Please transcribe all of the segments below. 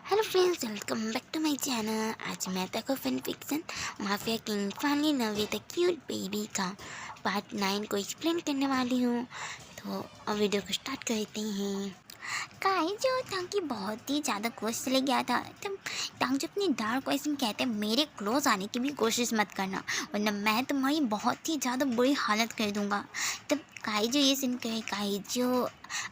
Hello friends, welcome back to my channel. आज मैं तक fan fiction mafia king finally नवे द क्यूट बेबी का पार्ट 9 को एक्सप्लेन करने वाली हूँ। तो अब वीडियो को स्टार्ट करते हैं। काई जो टांग की बहुत ही ज़्यादा क्लोज चले गया था तब टांग जो अपनी डार्क वॉइस में कहते हैं मेरे क्लोज आने की भी कोशिश मत करना, वरना मैं तुम्हारी बहुत ही ज़्यादा बुरी हालत कर दूंगा। तब काई जो ये सुन कर काई जो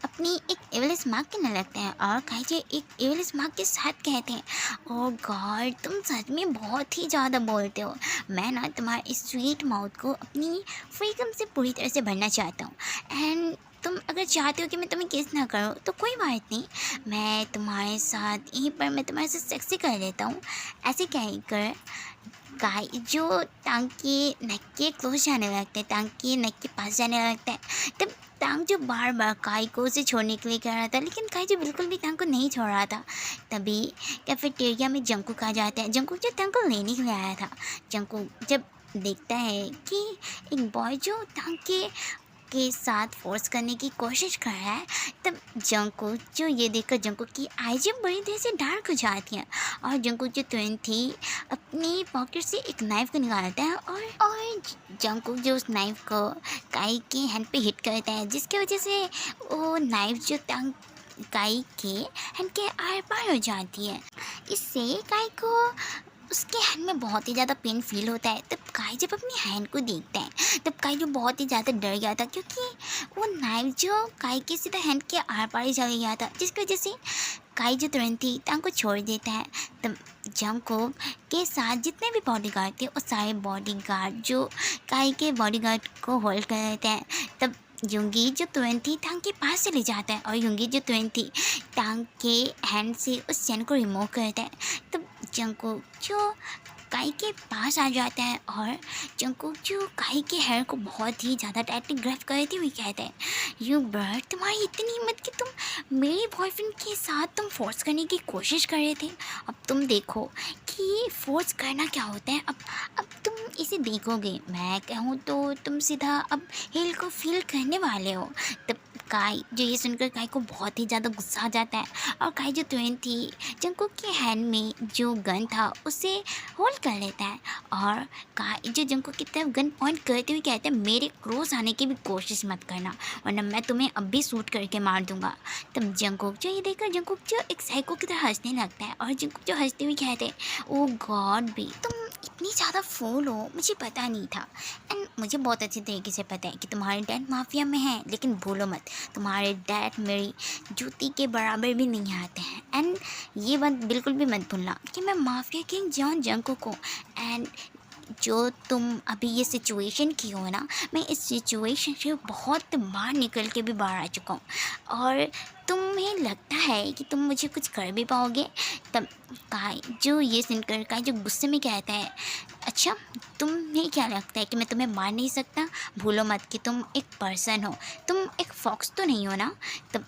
अपनी एक एवल स्मार्क कहने लगते हैं और काई जो एक एवल स्मार्क के साथ कहते हैं ओ गॉड, तुम सच में बहुत ही ज़्यादा बोलते हो। मैं ना तुम्हारे इस स्वीट माउथ को अपनी फ्रीडम से पूरी तरह से भरना चाहता हूँ। एंड तुम अगर चाहते हो कि मैं तुम्हें किस ना करूँ तो कोई बात नहीं, मैं तुम्हारे साथ यहीं पर मैं तुम्हारे साथ सेक्सी कर लेता हूँ। ऐसे कह कर गाय जो टांग के नेक के क्लोज जाने लगते हैं, टांग के नेक के पास जाने लगता है। तब टांग जो बार बार काई को उसे छोड़ने के लिए कह रहा था, लेकिन काई जो बिल्कुल भी टांग को नहीं छोड़ रहा था। तभी कैफेटेरिया में जंकुक आ जाता है। जंकुक जो टांग को लेने के लिए आया था। जंकुक जब देखता है कि एक बॉय जो टांग के साथ फोर्स करने की कोशिश कर रहा है, तब जंकुक जो ये देखकर जंकुक की आईज बड़ी देर से डार्क हो जाती है और जंकुक जो तुरंत थी अपनी पॉकेट से एक नाइफ को निकालता है और जंकुक जो उस नाइफ को काई के हैंड पे हिट करता है, जिसकी वजह से वो नाइफ जो टांग काई के हैंड के आर पार हो जाती है। इससे काई को उसके हैंड में बहुत ही ज़्यादा पेन फील होता है। तब काई जब अपनी हैंड को देखता है तब काई जो बहुत ही ज़्यादा डर गया था, क्योंकि वो नाइफ जो काई के सीधा हैंड के आर पार ही चले गया था, जिसकी वजह से काई जो तुरंत ही टांग को छोड़ देता है। तब जंकुक के साथ जितने भी बॉडीगार्ड थे वो सारे बॉडीगार्ड जो काई के बॉडीगार्ड को होल्ड कर लेते हैं। तब युंगी जो तुरंत ही टांग के पास चले जाता है और युंगी जो तुरंत ही टांग के हैंड से उस चैन को रिमूव करता है। तब जंकुक जो काई के पास आ जाता है और जंकुक जो काई के हेयर को बहुत ही ज़्यादा टाइटली ग्रैब करते हुए कहता है यू ब्रड, तुम्हारी इतनी हिम्मत कि तुम मेरे बॉयफ्रेंड के साथ तुम फोर्स करने की कोशिश कर रहे थे। अब तुम देखो कि फोर्स करना क्या होता है। अब तुम इसे देखोगे, मैं कहूँ तो तुम सीधा अब हिल को फील करने वाले हो। तब काई जो ये सुनकर काई को बहुत ही ज़्यादा गुस्सा आ जाता है और काई जो तुरंत ही जंकुक के हैंड में जो गन था उसे होल्ड कर लेता है और काई जो जंकुक की तरफ गन पॉइंट करते हुए कहते हैं मेरे क्लोज आने की भी कोशिश मत करना, वरना मैं तुम्हें अब भी शूट करके मार दूंगा। तब जंकुक जो ये देखकर जंकुक जो एक साइको की तरह हंसने लगता है और जंकुक जो हंसते हुए कहते हैं ओ गॉड भी, तुम इतनी ज़्यादा फूल हो, मुझे पता नहीं था। एंड मुझे बहुत अच्छी तरीके से पता है कि तुम्हारे डैड माफिया में हैं, लेकिन भूलो मत तुम्हारे डैड मेरी जूती के बराबर भी नहीं आते हैं। एंड ये बात बिल्कुल भी मत भूलना कि मैं माफिया किंग जॉन जंकुक को। एंड जो तुम अभी ये सिचुएशन की हो ना, मैं इस सिचुएशन से बहुत बाहर निकल के भी बाहर आ चुका हूँ और तुम्हें लगता है कि तुम मुझे कुछ कर भी पाओगे। तब काई जो ये सुनकर काई जो गुस्से में कहता है अच्छा, तुम्हें क्या लगता है कि मैं तुम्हें मार नहीं सकता? भूलो मत कि तुम एक पर्सन हो, तुम एक फॉक्स तो नहीं हो ना। तब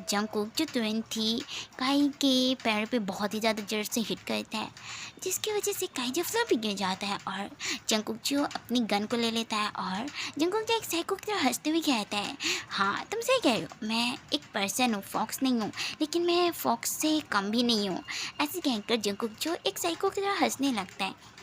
जंकुक जो तुरंत थी काई के पैर पे बहुत ही ज़्यादा जोर से हिट करता है, जिसकी वजह से काई जो फ्लोर पे गिर जाता है और जंकुक जो अपनी गन को ले लेता है और जंकुक जो एक साइको की तरह हंसते हुए कहता है हाँ तुम सही कह रहे हो, मैं एक पर्सन हूँ, फॉक्स नहीं हूँ, लेकिन मैं फॉक्स से कम भी नहीं हूँ। ऐसे कहकर जंकुक जो एक साइको की तरह हंसने लगता है।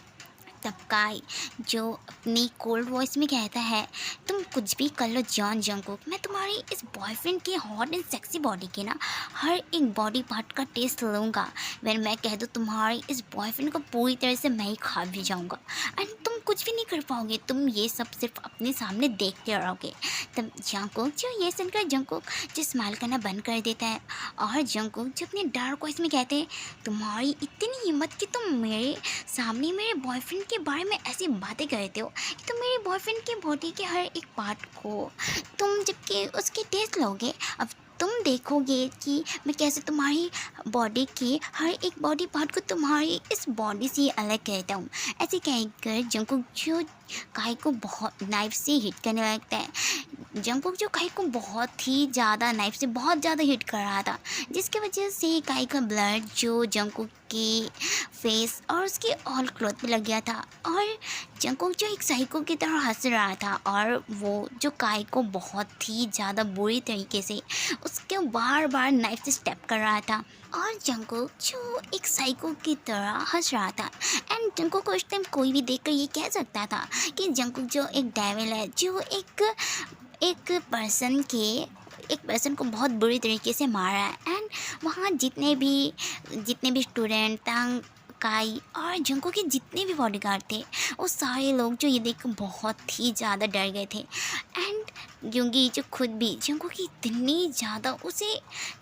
तब काई जो अपनी कोल्ड वॉइस में कहता है तुम कुछ भी कर लो जॉन जंकुक, मैं तुम्हारी इस बॉयफ्रेंड की हॉट एंड सेक्सी बॉडी के ना हर एक बॉडी पार्ट का टेस्ट लूँगा। वैन मैं कह दूँ तुम्हारी इस बॉयफ्रेंड को पूरी तरह से मैं ही खा भी जाऊँगा एंड तुम कुछ भी नहीं कर पाओगे, तुम ये सब सिर्फ अपने सामने देखते रहोगे। तब जंकुक जो ये सुनकर जंकुक जो स्माइल करना बंद कर देता है और जंकुक जो अपने डार्क वॉइस में कहते हैं तुम्हारी इतनी हिम्मत कि तुम मेरे सामने मेरे बॉयफ्रेंड के बारे में ऐसी बातें करते हो कि तुम मेरे बॉयफ्रेंड के बॉडी के हर एक पार्ट को तुम जबकि उसके टेस्ट लोगे। अब तुम देखोगे कि मैं कैसे तुम्हारी बॉडी के हर एक बॉडी पार्ट को तुम्हारी इस बॉडी से अलग कहता हूँ। ऐसे कहकर जंकुक जो काई को बहुत नाइफ से हिट करने लगता है। जंकुक जो काई को बहुत ही ज़्यादा नाइफ से बहुत ज़्यादा हिट कर रहा था, जिसकी वजह से काई का ब्लड जो जंकुक के फेस और उसके ऑल क्लोथ पे लग गया था। और जंकुक जो एक साइको की तरह हंस रहा था और वो जो काई को बहुत ही ज़्यादा बुरी तरीके से उसके बार बार नाइफ से स्टेप कर रहा था। और जंकुक जो एक साइको की तरह हंस रहा था। एंड जंकुक को उस टाइम कोई भी देखकर ये कह सकता था कि जंकुक जो एक डेविल है, जो एक पर्सन को बहुत बुरी तरीके से मारा है। एंड वहाँ जितने भी स्टूडेंट, तांग, काई और जंको के जितने भी बॉडीगार्ड थे, वो सारे लोग जो ये देख बहुत ही ज़्यादा डर गए थे। एंड युंगी जो खुद भी जंको की इतनी ज़्यादा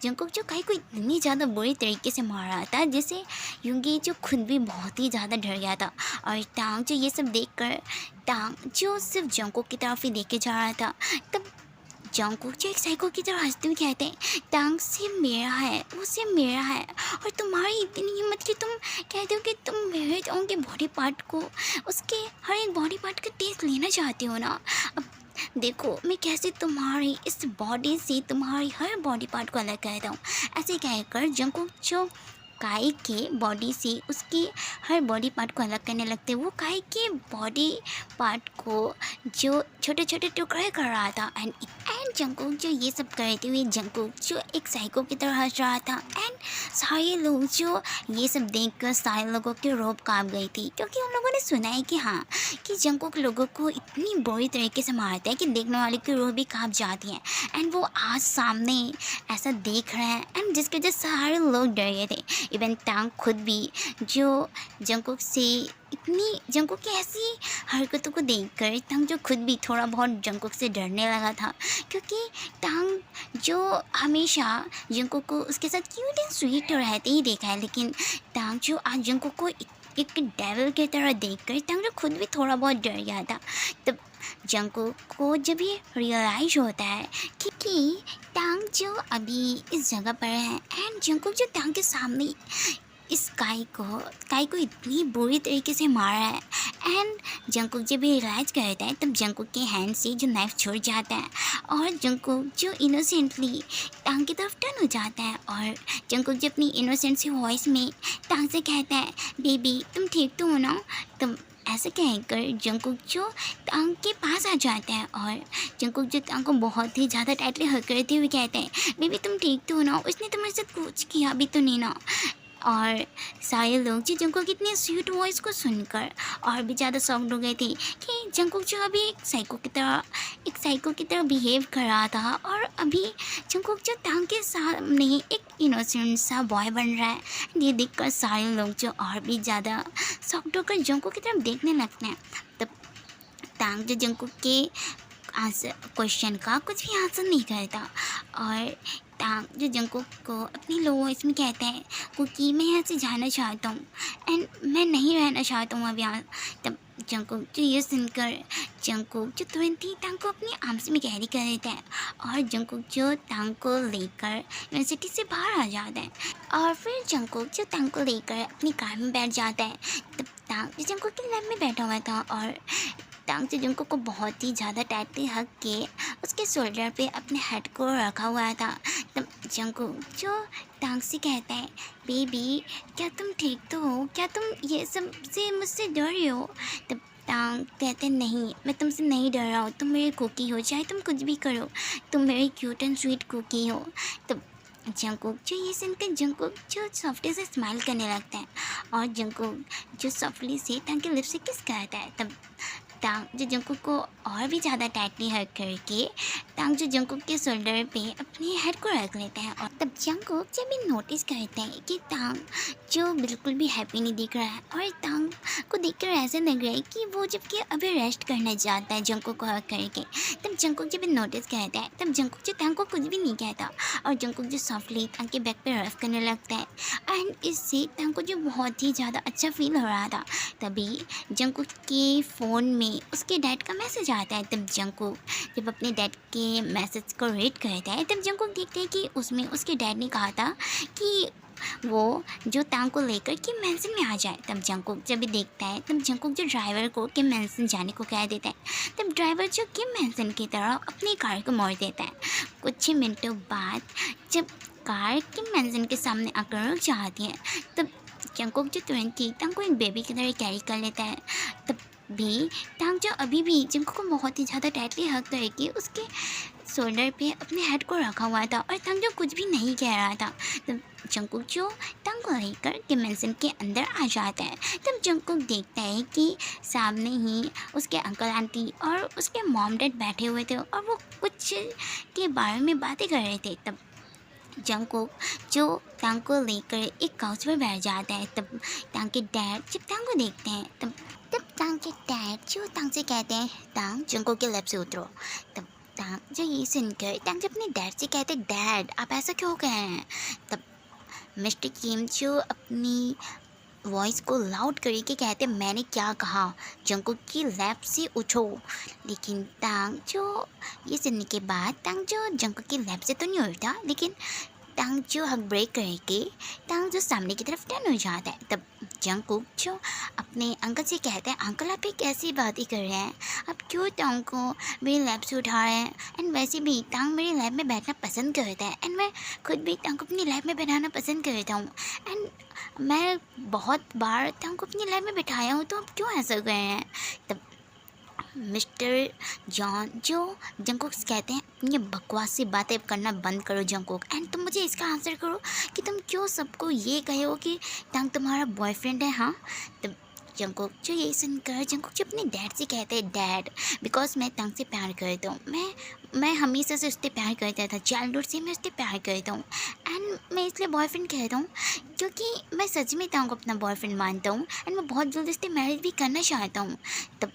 जंको जो काई को इतनी ज़्यादा बुरी तरीके से मार रहा था, जिससे युंगी जो खुद भी बहुत ही ज़्यादा डर गया था। और टांग जो ये सब देखकर, टांग जो सिर्फ जंको की तरफ ही देखे जा रहा था, तब जंकुक जो एक साइको की तरह हंसते हुए कहते हैं, टांग सिर्फ मेरा है, वो सिर्फ मेरा है। और तुम्हारी इतनी हिम्मत कि तुम कहते हो कि तुम मेरे उनके बॉडी पार्ट को, उसके हर एक बॉडी पार्ट का टेस्ट लेना चाहते हो ना। अब देखो मैं कैसे तुम्हारी इस बॉडी से तुम्हारी हर बॉडी पार्ट को अलग कहता हूँ। ऐसे कहकर जंकुक जो काई के बॉडी से उसकी हर बॉडी पार्ट को अलग करने लगते। वो काई के बॉडी पार्ट को जो छोटे छोटे टुकड़े कर रहा था। एंड जंकुक जो ये सब करते हुए जंकुक जो एक साइको की तरह हंस रहा था। एंड सारे लोग जो ये सब देखकर सारे लोगों की रोब कांप गई थी, क्योंकि उन लोगों ने सुना है कि हाँ कि जंकुक लोगों को इतनी बुरी तरीके से मारता है कि देखने वाले की रोह भी कांप जाती है। एंड वो आज सामने ऐसा देख रहे हैं, एंड जिसकी वजह से सारे लोग डर गए थे। इवन टांग खुद भी जो जंकुक की ऐसी हरकतों को देखकर टांग जो खुद भी थोड़ा बहुत जंकुक से डरने लगा था, क्योंकि टांग जो हमेशा जंकुक को उसके साथ क्यूट एंड स्वीट रहते ही देखा है, लेकिन टांग जो आज जंकुक को एक डेविल की तरह देखकर टांग जो खुद भी थोड़ा बहुत डर गया था। तब जंकुक को जब ये रियलाइज होता है कि टांग जो अभी इस जगह पर है, एंड जंकुक जो टांग के सामने इस काई को इतनी बुरी तरीके से मारा है। एंड जंकुक जब ये रियलाइज करता है, तब जंकुक के हैंड से जो नाइफ छूट जाता है और जंकुक जो इनोसेंटली टांग की तरफ टर्न हो जाता है। और जंकुक जो अपनी इनोसेंट सी वॉइस में टांग से कहता है, बेबी तुम ठीक तो हो ना। तब ऐसे कहकर जंकुक जो टांग के पास आ जाता है और जंकुक जो टांग को बहुत ही ज़्यादा टाइटली हग करते हुए कहते हैं, बेबी तुम ठीक तो हो ना, उसने तुम्हारे साथ कुछ किया भी तो नहीं ना। और सारे लोग जो जंकुक की इतनी स्वीट वॉइस को सुनकर और भी ज़्यादा शॉक्ड हो गए थे कि जंकुक जो अभी एक साइको की तरह बिहेव कर रहा था, और अभी जंकुक जो टांग के सामने एक इनोसेंट सा बॉय बन रहा है। ये देखकर सारे लोग जो और भी ज़्यादा शॉक्ड होकर जंकुक की तरफ देखने लगते हैं। तब टांग जो जंकुक के आंसर क्वेश्चन का कुछ भी आंसर नहीं करता, और टांग जो जंकुक को अपनी लो वॉइस में कहता है, क्योंकि मैं यहाँ से जाना चाहता हूँ एंड मैं नहीं रहना चाहता हूँ अब यहाँ। तब जंकुक जो ये सुनकर जंकुक जो तुरंत ही टांग को अपनी आर्म्स में कैरी कर लेता है, और जंकुक जो टांग को लेकर यूनिवर्सिटी से बाहर आ जाता है। और फिर जंकुक जो टांग को लेकर अपनी कार में बैठ जाता है। तब टांग जो जंकुक के लैब में बैठा हुआ था, और टांग जो जंकुक को बहुत ही ज़्यादा टाइटली हग के उसके शोल्डर पे अपने हेड को रखा हुआ था। तब जंकुक जो टांग से कहता है, बेबी क्या तुम ठीक तो हो, क्या तुम ये सब से मुझसे डर रहे हो। तब टांग कहते नहीं, मैं तुमसे नहीं डर रहा हूँ, तुम मेरी कुकी हो, चाहे तुम कुछ भी करो, तुम मेरी क्यूट एंड स्वीट कुकी हो। तब जंकुक जो ये सुनकर जंकुक जो सॉफ्टली से स्माइल करने लगता है, और जंकुक जो सॉफ्टली से टांग के लिप्स से किस करता है। तब टांग जो जंकुक को और भी ज़्यादा टाइटली हग करके टांग जो जंकुक के शोल्डर पे अपने हेड को रख लेते हैं। और तब जंकुक जब भी नोटिस करते हैं कि टांग जो बिल्कुल भी हैप्पी नहीं दिख रहा है, और टांग को देखकर ऐसा लग रहा है कि वो जबकि अभी रेस्ट करना चाहता है जंकुक को हग करके। तब जंकुक जब नोटिस करता है, तब जंकुक जो टांग को कुछ भी नहीं कहता, और जंकुक जो सॉफ्टली टांग के बैक पे रफ करने लगता है। एंड इससे टांग को जो बहुत ही ज़्यादा अच्छा फील हो रहा था। तभी जंकुक के फ़ोन में उसके डैड का मैसेज आता है। तब जंकुक जब अपने डैड के मैसेज को रीड करता है, तब जंकुक देखते हैं कि उसमें उसके डैड ने कहा था कि वो जो टांग को लेकर किम मैंसन में आ जाए। तब जंकुक जब भी देखता है, तब जंकुक जो ड्राइवर को किम मैंसन जाने को कह देता है। तब ड्राइवर जो किम मैंसन की तरह अपनी कार को मोड़ देता है। कुछ ही मिनटों बाद जब कार किम मैंसन के सामने आकर रुक जाती है, तब जंगकुक जो तुरंत ही टांग को एक बेबी की तरह कैरी कर लेता है। तब भी टांग जो अभी भी जंगकुक को बहुत ही ज़्यादा टाइटली हग करके उसके शोल्डर पे अपने हेड को रखा हुआ था और टांग जो कुछ भी नहीं कह रहा था। तब जंगकुक जो टांग को लेकर डिमेंशन के अंदर आ जाता है। तब जंगकुक देखता है कि सामने ही उसके अंकल आंटी और उसके मॉम डैड बैठे हुए थे और वो कुछ के बारे में बातें कर रहे थे। तब जंगकुक जो टांग को लेकर एक काउच पर बैठ जाता है। तब टांग के डैड जब टांग को देखते हैं तब तब टांग के डैड जो टांग से कहते हैं टांग जंगकुक के लेफ्ट से उतरो। तब टांग जो ये सुनकर टांग जब अपने डैड से कहते डैड आप ऐसा क्यों कह रहे हैं। तब मिस्टर किम जो अपनी वॉइस को लाउड करके कहते मैंने क्या कहा जंगकुक की लैब से उठो। लेकिन टांग जो ये सुनने के बाद टांग जो जंगकुक की लैब से तो नहीं उठा, लेकिन टांग जो हक ब्रेक करके टांग जो सामने की तरफ टर्न हो जाता है। तब जंगकुक जो अपने अंकल से कहता है अंकल आप ये कैसी बातें कर रहे हैं, आप क्यों टांग को मेरी लैब से उठा रहे हैं। एंड वैसे भी टांग मेरी लैब में बैठना पसंद करता है एंड मैं खुद भी टांग को अपनी लैब में बैठाना पसंद करता हूँ एंड मैं बहुत बार टांग को अपनी लैब में बैठाया हूँ, तो आप क्यों ऐसा कर रहे हैं। तब मिस्टर जॉन जो जंगकुक से कहते हैं ये बकवास सी बातें करना बंद करो जंगकुक एंड तुम मुझे इसका आंसर करो कि तुम क्यों सबको ये कहे हो कि टांग तुम्हारा बॉयफ्रेंड है। हाँ तब जंगकुक जो ये सुनकर जंगकुक जो अपने डैड से कहते हैं डैड बिकॉज मैं टांग से प्यार करता हूँ, मैं हमेशा से उससे प्यार करता था, चाइल्डहुड से मैं उससे प्यार करता हूँ एंड मैं इसलिए बॉयफ्रेंड कहता हूँ क्योंकि मैं सच में टांग को अपना बॉयफ्रेंड मानता हूँ एंड मैं बहुत जल्दी उससे मैरिज भी करना चाहता हूँ। तब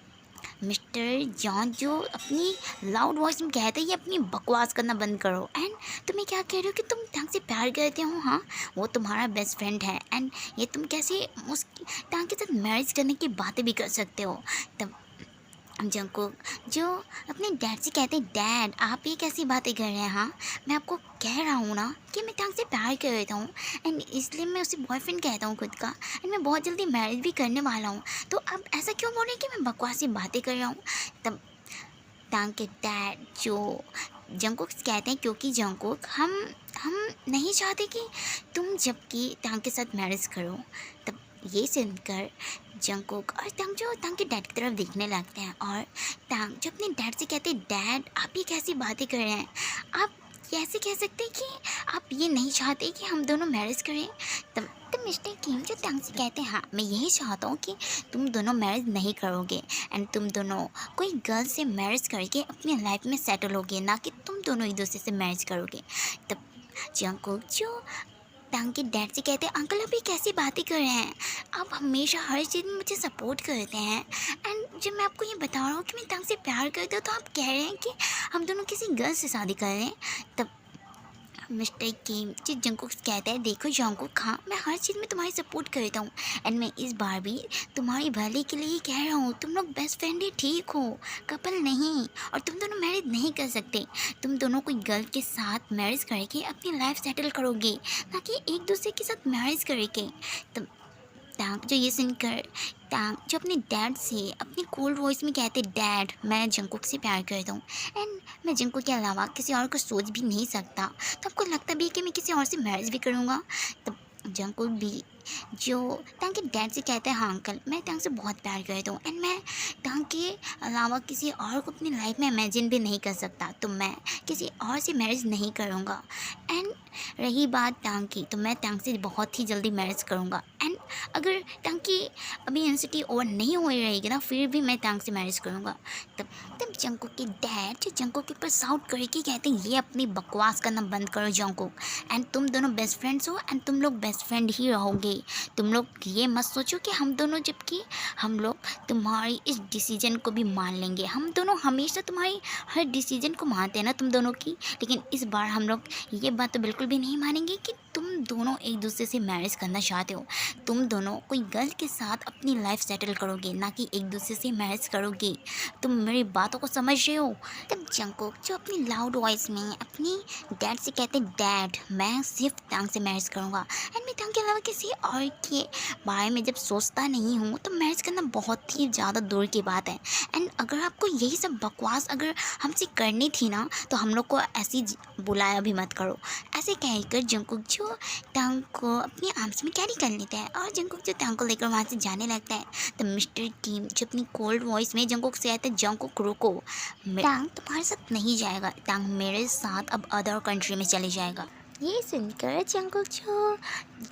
मिस्टर जॉन जो अपनी लाउड वॉइस में कहते हैं ये अपनी बकवास करना बंद करो एंड तुम्हें क्या कह रहे हो कि तुम टांग से प्यार करते हो। हाँ वो तुम्हारा बेस्ट फ्रेंड है एंड ये तुम कैसे उस टांग के साथ मैरिज करने की बातें भी कर सकते हो। तब जंगकुक जो अपने डैड से कहते हैं डैड आप ये कैसी बातें कर रहे हैं। हाँ मैं आपको कह रहा हूँ ना कि मैं टांग से प्यार करता हूँ एंड इसलिए मैं उसे बॉयफ्रेंड कहता हूँ खुद का एंड मैं बहुत जल्दी मैरिज भी करने वाला हूँ, तो आप ऐसा क्यों बोल रहे हैं कि मैं बकवासी बातें कर रहा हूँ। तब टांग के डैड जो जंगकुक से कहते हैं क्योंकि जंगकुक हम नहीं चाहते कि तुम जबकि टांग के साथ मैरिज करो। तब ये सुनकर जंगकुक और टांग जो टांग के डैड की तरफ देखने लगते हैं और टांग जो अपने डैड से कहते हैं डैड आप ये कैसी बातें कर रहे हैं, आप कैसे कह सकते हैं कि आप ये नहीं चाहते कि हम दोनों मैरिज करें। तब मिस्टर किम जो टांग से कहते हैं हाँ मैं यही चाहता हूँ कि तुम दोनों मैरिज नहीं करोगे एंड तुम दोनों कोई गर्ल से मैरिज करके अपनी लाइफ में सेटल होगे, ना कि तुम दोनों एक दूसरे से मैरिज करोगे। तब जंगकुक जो टांग के डैड से कहते हैं अंकल आप ये कैसी बातें कर रहे हैं, आप हमेशा हर चीज़ में मुझे सपोर्ट करते हैं एंड जब मैं आपको ये बता रहा हूँ कि मैं टांग से प्यार करता हूँ तो आप कह रहे हैं कि हम दोनों किसी गर्ल से शादी कर रहे हैं। तब मिस्टर किम जो जंगकुक से कहता है देखो जंगकुक हाँ मैं हर चीज़ में तुम्हारी सपोर्ट करता हूँ एंड मैं इस बार भी तुम्हारी भले के लिए ही कह रहा हूँ, तुम लोग बेस्ट फ्रेंड ही ठीक हो, कपल नहीं, और तुम दोनों मैरिज नहीं कर सकते, तुम दोनों कोई गर्ल के साथ मैरिज करके अपनी लाइफ सेटल करोगे, ना कि एक दूसरे के साथ मैरिज करके। तब टांग जो ये सुनकर टांग जो अपने डैड से अपनी कोल्ड वॉइस में कहते डैड मैं जंगकुक से प्यार करता हूँ एंड मैं जंगकुक के अलावा किसी और को सोच भी नहीं सकता, तो आपको लगता भी है कि मैं किसी और से मैरिज भी करूँगा। तब जंगकुक भी जो टांग के डैड से कहता है हाँ अंकल मैं टांग से बहुत प्यार करता हूँ एंड मैं टांग के अलावा किसी और को अपनी लाइफ में इमेजिन भी नहीं कर सकता, तो मैं किसी और से मैरिज नहीं करूँगा। एंड रही बात टांग की तो मैं टांग से बहुत ही जल्दी मैरिज करूँगा एंड अगर टांग की अभी एनसीटी ओवर नहीं हो रहेगी ना फिर भी मैं टांग से मैरिज करूँगा। तब जंगकुक के डैड जो जंगकुक के ऊपर साउट करके कहते हैं ये अपनी बकवास करना बंद करो जंगकुक एंड तुम दोनों बेस्ट फ्रेंड्स हो एंड तुम लोग बेस्ट फ्रेंड ही रहोगे, तुम लोग ये मत सोचो कि हम दोनों जबकि हम लोग तुम्हारी इस डिसीजन को भी मान लेंगे, हम दोनों हमेशा तुम्हारी हर डिसीजन को मानते हैं ना तुम दोनों की, लेकिन इस बार हम लोग ये बात तो बिल्कुल भी नहीं मानेंगे कि तुम दोनों एक दूसरे से मैरिज करना चाहते हो, तुम दोनों कोई गर्ल के साथ अपनी लाइफ सेटल करोगे, ना कि एक दूसरे से मैरिज करोगे, तुम मेरी बातों को समझ रहे हो। तब जंगकुक जो अपनी लाउड वॉइस में अपनी डैड से कहते डैड मैं सिर्फ टांग से मैरिज करूँगा एंड मैं टांग के अलावा किसी और के बारे में जब सोचता नहीं हूँ तो मैरिज करना बहुत ही ज़्यादा दूर की बात है एंड अगर आपको यही सब बकवास अगर हमसे करनी थी ना तो हम लोग को ऐसी बुलाया भी मत करो। ऐसे कहकर जंगकुक जो जो टांग को अपने आर्म्स में कैरी कर लेता है और जंगकुक जो टांग को लेकर वहाँ से जाने लगता है। तो मिस्टर किम जो अपनी कोल्ड वॉइस में जंगकुक से आता है, जंगकुक रुको, टांग तुम्हारे साथ नहीं जाएगा, टांग मेरे साथ अब अदर कंट्री में चले जाएगा। ये सुनकर जंगकुक जो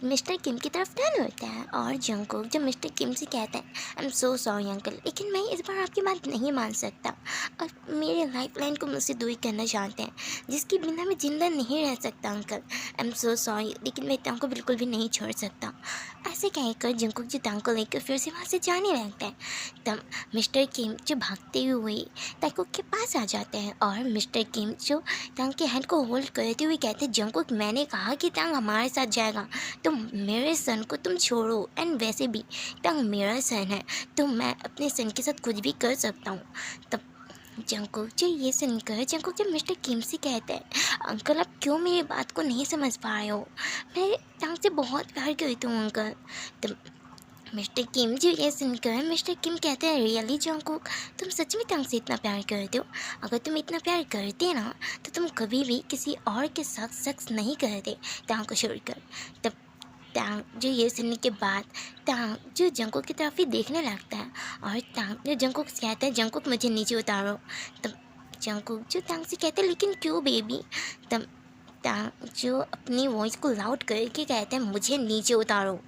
मिस्टर किम की तरफ टर्न होता है और जंगकुक जो मिस्टर किम से कहता है, I am so sorry uncle, लेकिन मैं इस बार आपकी बात नहीं मान सकता और मेरे लाइफ लाइन को मुझसे दूर करना चाहते हैं, जिसके बिना मैं जिंदा नहीं रह सकता uncle. I am so sorry, लेकिन मैं टांग को बिल्कुल भी नहीं छोड़ सकता। ऐसे कहकर जंगकुक जो टांग को लेकर फिर से वहाँ से जाने लगता है। तब मिस्टर किम जो भागते हुए टांगकुक के पास आ जाते हैं और मिस्टर किम जो टांग के हैंड को होल्ड करते हुए कहते हैं, जंगकुक मैंने कहा कि टांग हमारे साथ जाएगा, तो मेरे सन को तुम छोड़ो, एंड वैसे भी टांग मेरा सन है, तो मैं अपने सन के साथ कुछ भी कर सकता हूँ। तब जंगकुक जो ये सुनकर जंगकुक जब मिस्टर किम से कहता है, अंकल आप क्यों मेरी बात को नहीं समझ पा रहे हो, मैं टांग से बहुत प्यार करती हूँ अंकल। तब मिस्टर किम जो ये सुनकर मिस्टर किम कहते हैं, रियली जंगकुक तुम सच में टांग से इतना प्यार करते हो, अगर तुम इतना प्यार करते ना तो तुम कभी भी किसी और के साथ सेक्स नहीं करते टांग को छोड़कर। तब टांग जो ये सुनने के बाद टांग जो जंगकुक की तरफ ही देखने लगता है और टांग जो जंगकुक से कहता है, जंगकुक मुझे नीचे उतारो। तब जंगकुक जो टांग से कहते हैं, लेकिन क्यों बेबी। तब टांग जो अपनी वॉइस को लाउड करके कहते हैं, मुझे नीचे उतारो।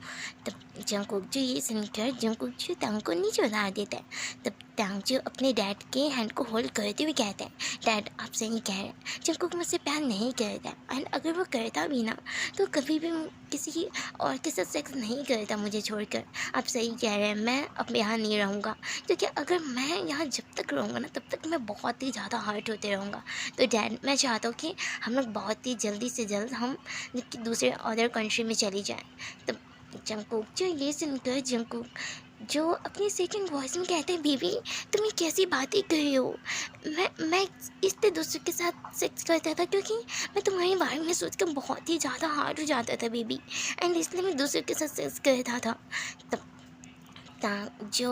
तब जंगकुक जो ये सुनकर जंगकुक जो टांग को नीचे उतार देता है। तब टांग जो अपने डैड के हैंड को होल्ड करते हुए कहता है, डैड आप सही कह रहे हैं, जंगकुक मुझसे प्यार नहीं करता, एंड अगर वो करता भी ना तो कभी भी किसी और के साथ सेक्स नहीं करता मुझे छोड़कर। आप सही कह रहे हैं, मैं अब यहाँ नहीं रहूँगा, क्योंकि अगर मैं यहाँ जब तक रहूँगा ना तब तक मैं बहुत ही ज़्यादा हर्ट होते रहूँगा। तो डैड मैं चाहता हूँ कि हम लोग बहुत ही जल्दी से जल्द हम दूसरे अदर कंट्री में चली जाएँ। तब जंगकुक जो ये सुनकर जंगकुक जो अपनी सेकंड वॉइस में कहते हैं, बेबी तुम ये कैसी बातें कर रही हो, मैं इसलिए दूसरे के साथ सेक्स करता था क्योंकि मैं तुम्हारे बारे में सोचकर बहुत ही ज़्यादा हार्ड हो जाता था बेबी, एंड इसलिए मैं दूसरे के साथ सेक्स करता था। तब टांग जो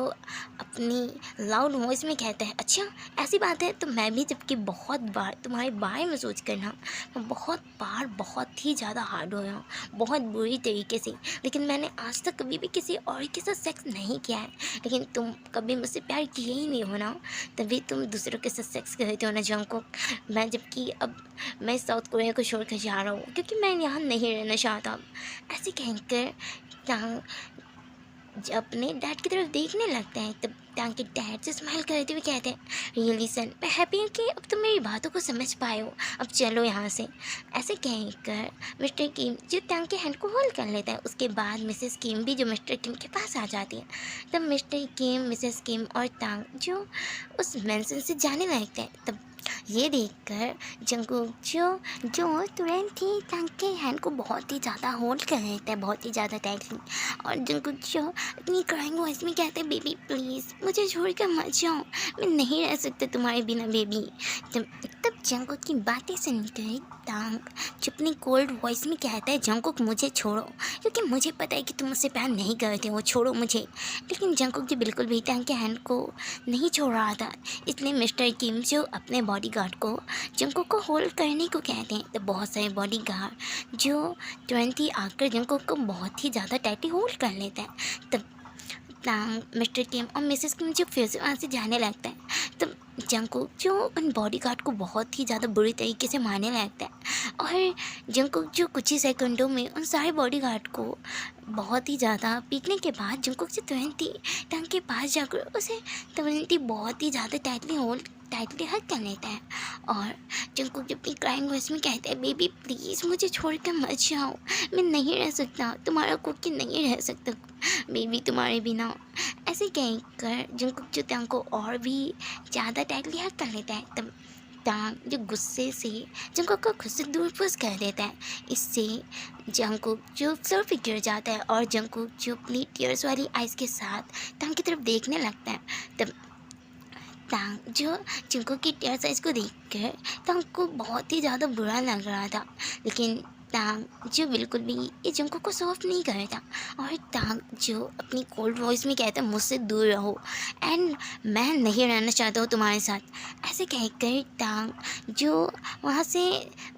अपनी लाउड वॉइस में कहता है, अच्छा ऐसी बात है, तो मैं भी जबकि बहुत बार तुम्हारे बारे में सोच कर ना मैं बहुत बार बहुत ही ज़्यादा हार्ड हो रहा हूँ, बहुत बुरी तरीके से, लेकिन मैंने आज तक कभी भी किसी और के साथ सेक्स नहीं किया है। लेकिन तुम कभी मुझसे प्यार किए ही नहीं हो ना, तभी तुम दूसरों के साथ सेक्स करते हो ना जंगकुक। मैं जबकि अब मैं साउथ कोरिया को छोड़कर जा रहा हूँ क्योंकि मैं यहाँ नहीं रहना चाहता। ऐसे कहकर टांग अपने डैड की तरफ देखने लगता है। तब टांग के डैड से स्माइल करते हुए कहते हैं, रियली सन मैं हैप्पी हूँ कि अब तुम मेरी बातों को समझ पाए हो, अब चलो यहाँ से। ऐसे कहकर मिस्टर किम जो टांग के हैंड को होल्ड कर लेता है। उसके बाद मिसेस किम भी जो मिस्टर किम के पास आ जाती है। तब मिस्टर किम, मिसेस किम और टांग जो उस मेंशन से जाने लगते हैं। तब ये देखकर जंगकुक जो तुरंत ही टांग के हैंड को बहुत ही ज़्यादा होल्ड कर लेता है, बहुत ही ज़्यादा टाइटली, और जंगकुक जो अपनी क्राइंग वॉइस में कहते हैं, बेबी प्लीज़ मुझे छोड़ कर मत जाओ, मैं नहीं रह सकता तुम्हारे बिना बेबी। तब जंगकुक की बातें सुनकर टांग जो अपनी कोल्ड वॉइस में कहता है, जंगकुक मुझे छोड़ो, क्योंकि मुझे पता है कि तुम मुझसे प्यार नहीं करते हो, छोड़ो मुझे। लेकिन जंगकुक जो बिल्कुल भी टांग के हैंड को नहीं छोड़ रहा था, इसलिए मिस्टर किम जो अपने बॉडीगार्ड को जंगकुक को होल्ड करने को कहते हैं। तो बहुत सारे बॉडीगार्ड जो तुरंत ही आकर जंगकुक को बहुत ही ज़्यादा टाइटली होल्ड कर लेते हैं। तब मिस्टर किम और मिसेस किम जो फिर से वहाँ से जाने लगता है। तब जंगकुक जो उन बॉडीगार्ड को बहुत ही ज़्यादा बुरी तरीके से मारने लगता है और जंगकुक जो कुछ ही सेकंडों में उन सारे बॉडीगार्ड को बहुत ही ज़्यादा पीटने के बाद जंगकुक से तुरंत ही टांग के पास जाकर उसे तुरंत ही बहुत ही ज़्यादा टाइटली हग कर लेता है। और जंगकुक जब अपनी क्राइंग वॉइस में कहता है, बेबी प्लीज़ मुझे छोड़ कर मत जाओ, मैं नहीं रह सकता, तुम्हारा कुकी नहीं रह सकता बेबी तुम्हारे बिना। ऐसे कहकर जंगकुक जो टांग को और भी ज़्यादा टाइटली हग कर लेता है। तब टांग जो गुस्से से जंगकुक को खुद से दूर पुश कर देता है। इससे जंगकुक जो फ्लोर पे गिर जाता है और जंगकुक जो अपनी टीयर्स वाली आइज़ के साथ टांग की तरफ देखने लगता है। तब टांग जो जंगकुक की टीयर्स आइज़ को देखकर टांग को बहुत ही ज़्यादा बुरा लग रहा था, लेकिन टांग जो बिल्कुल भी ये जंगकुक को सॉफ्ट नहीं करता और टांग जो अपनी कोल्ड वॉइस में कहता है, मुझसे दूर रहो एंड मैं नहीं रहना चाहता हूँ तुम्हारे साथ। ऐसे कहकर टांग जो वहाँ से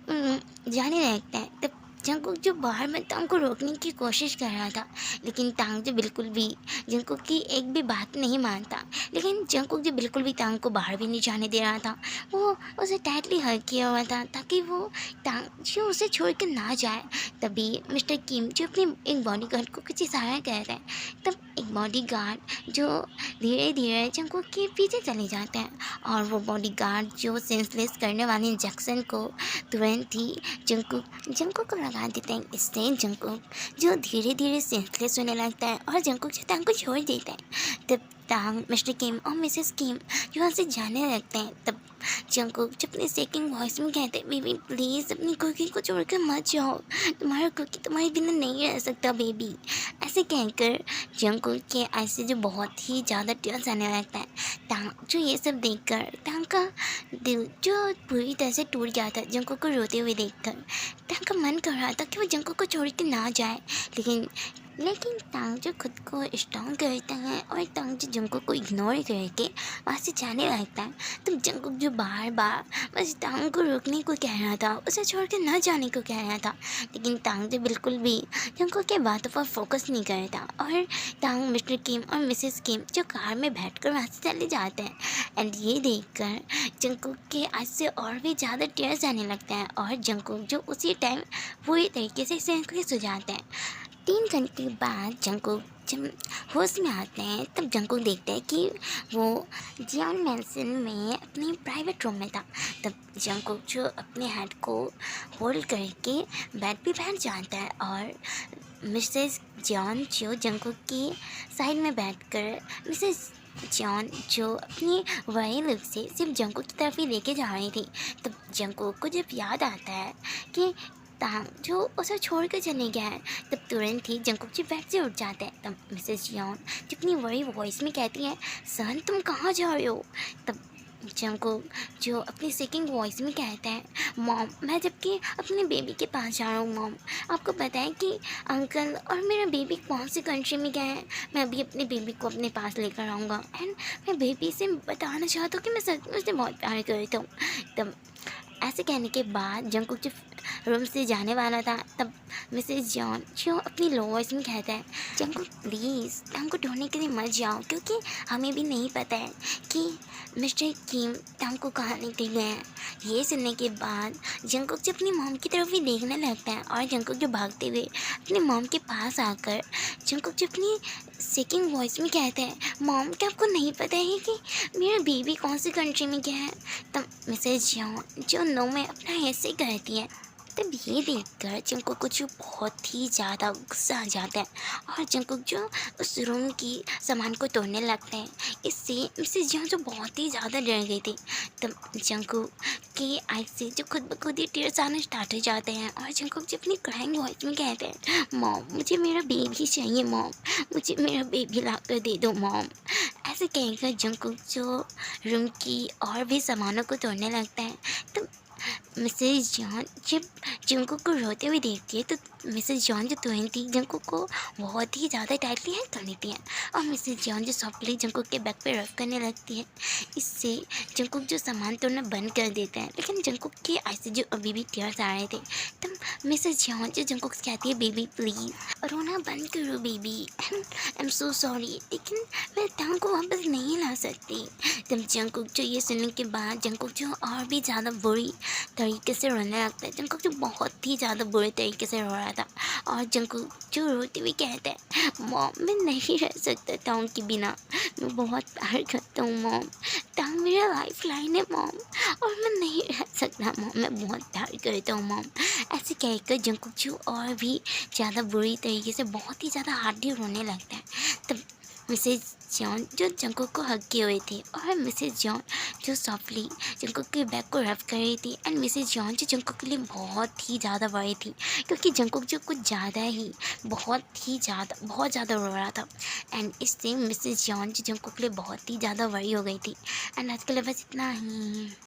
जाने लगता है। तब जंकुक जो बाहर में टांग को रोकने की कोशिश कर रहा था, लेकिन टांग जो बिल्कुल भी जंकुक की एक भी बात नहीं मानता। लेकिन जंकुक जो बिल्कुल भी टांग को बाहर भी नहीं जाने दे रहा था। वो उसे टाइटली हग किया हुआ था ताकि वो टांग जो उसे छोड़ के ना जाए। तभी मिस्टर किम जो अपने एक बॉडीगार्ड को कुछ इशारा कर रहे हैं, तब एक बॉडीगार्ड जो धीरे धीरे जंकुक के पीछे चले जाते हैं और वो बॉडीगार्ड जो सेंसलेस करने वाले इंजेक्शन को तुरंत ही जंकुक को लगा देते हैं। इससे जंकुक जो धीरे धीरे सेंसलेस होने लगता है और जंकुक जो टांग को छोड़ देता है। तब टांग मिस्टर किम और मिसेस किम जो वहाँ से जाने लगते हैं। तब जंकुक जो अपने सेकिंग वॉइस में कहते हैं, बेबी प्लीज़ अपनी कुकी को छोड़कर मत जाओ, तुम्हारा कुकी तुम्हारे बिना नहीं रह सकता बेबी। ऐसे कहकर जंकुक के ऐसे जो बहुत ही ज़्यादा टेंस आने लगता है। टांग जो ये सब देखकर टांग का दिल जो पूरी तरह से टूट गया था जंकुक को रोते हुए देखकर। टांग का मन कर रहा था कि वो जंकुक को छोड़ के ना जाए, लेकिन टांग जो खुद को स्ट्रॉन्ग करता है और टांग जो जंकुक को इग्नोर करके वहाँ से जाने लगता है। तब जंकुक जो बार बार बस टांग को रोकने को कह रहा था, उसे छोड़ के न जाने को कह रहा था, लेकिन टांग जो बिल्कुल भी जंकुक के बातों पर फोकस नहीं करता। और टांग मिस्टर किम और मिसेस किम जो कार में बैठकर वहाँ से चले जाते हैं। एंड ये देखकर जंकुक के आज से और भी ज़्यादा टीयर्स आने लगते हैं और जंकुक जो उसी टाइम पूरी तरीके से सेंसलेस हो जाते हैं। 3 घंटे बाद जंकुक जब होश में आते हैं, तब जंकुक देखते हैं कि वो जियान मैंसन में अपने प्राइवेट रूम में था। तब जंकुक जो अपने हेड को होल्ड करके बेड पे बैठ जाता है और मिसेस जॉन जो जंकुक की साइड में बैठकर मिसेस जॉन जो अपनी वही लुक से सिर्फ जंकुक की तरफ ही लेके जा रही थी। तब जंकुक को जब याद आता है कि टांग जो उसे छोड़ कर चले गया है, तब तुरंत ही जंकुक जी बेड से उठ जाते हैं। तब मिसेस जियोन जो अपनी बड़ी वॉइस में कहती है, सन तुम कहाँ जा रहे हो। तब जंकुक जो अपनी सेकिंग वॉइस में कहता है, मॉम मैं जबकि अपने बेबी के पास जा रहा हूँ मॉम। आपको पता है कि अंकल और मेरा बेबी कौन सी कंट्री में गया है। मैं अभी अपने बेबी को अपने पास लेकर आऊँगा एंड मैं बेबी से बताना चाहता हूँ कि मैं सच में उसे बहुत प्यार करता हूँ। तब ऐसे कहने के बाद जंकुक जब रूम से जाने वाला था, तब मिसेस जॉन जो अपनी लो वॉइस में कहता है, जंकुक प्लीज़ टांग को ढूंढने के लिए मत जाओ, क्योंकि हमें भी नहीं पता है कि मिस्टर किम टांग को कहाँ लेके गए हैं। ये सुनने के बाद जंकुक जो अपनी मॉम की तरफ ही देखने लगता है और जंकुक जो भागते हुए अपनी मॉम के पास आकर जंकुक जो अपनी सेकिंग वॉइस में कहते हैं, मॉम क्या आपको नहीं पता है कि मेरा बेबी कौन सी कंट्री में गया है। तब मिसेस जॉन जो नो में अपना ऐसे कहती है। तब ये देखकर जंकुक को जो बहुत ही ज़्यादा गुस्सा आ जाता है और जंकुक जो उस रूम की सामान को तोड़ने लगते हैं। इससे मिसेस जॉन जो बहुत ही ज़्यादा डर गई थी। तब जंकुक की आई से जो खुद ब खुद ही टीयर्स आने स्टार्ट हो जाते हैं और जंकुक जो अपनी क्राइंग वॉइस में कहते हैं, मॉम मुझे मेरा बेबी चाहिए मॉम, मुझे मेरा बेबी ला कर दे दो मॉम। ऐसे कहकर जंकुक जो रूम की और भी सामानों को तोड़ने लगता है। तब मिसेस जॉन जब जंकुक को रोते हुए देखती है, तो मिसेस जॉन जो तुरंत ही जंकुक को बहुत ही ज़्यादा टाइटली हैंग कर लेती हैं और मिसेस जॉन जो सॉफ्टली जंकुक के बैक पे रफ करने लगती है। इससे जंकुक जो सामान तोड़ना बंद कर देता है, लेकिन जंकुक के ऐसे जो अभी भी टीयर्स आ रहे थे। तब मिसेस जॉन जो जंकुक से कहती है, बेबी प्लीज़ रोना बंद करो baby, I am so sorry, लेकिन मैं टांग को वापस नहीं ला सकती। तब जंकुक जो ये सुनने के बाद जंकुक जो और भी ज़्यादा बुरी तरीके से रोने लगता है। जंकुक जो बहुत ही ज़्यादा बुरे तरीके से रो रहा था और जंकुक जो रोते हुए कहता है, मॉम मैं नहीं रह सकता टांग के बिना, मैं बहुत प्यार करता हूँ मॉम, टांग मेरा लाइफ लाइन है मॉम और मैं नहीं रह सकता मॉम, मैं बहुत प्यार करता हूँ मॉम। ऐसे कहकर जंकुक जो और भी ज़्यादा बुरी तरीके से बहुत ही ज़्यादा हार्डली रोने लगता है। तब मिसेस जॉन जो जंकुक को हग किए हुए थे और मिसेस जॉन जो सॉफ्टली जंकुक के बैक को रब कर रही थी एंड मिसेस जॉन जो जंकुक के लिए बहुत ही ज़्यादा बड़ी थी, क्योंकि जंकुक जो कुछ ज़्यादा ही बहुत ज़्यादा रो रहा था एंड इससे मिसेस जॉन जो जंकुक के लिए बहुत ही ज़्यादा बड़ी हो गई थी। एंड आज के लिए बस इतना ही।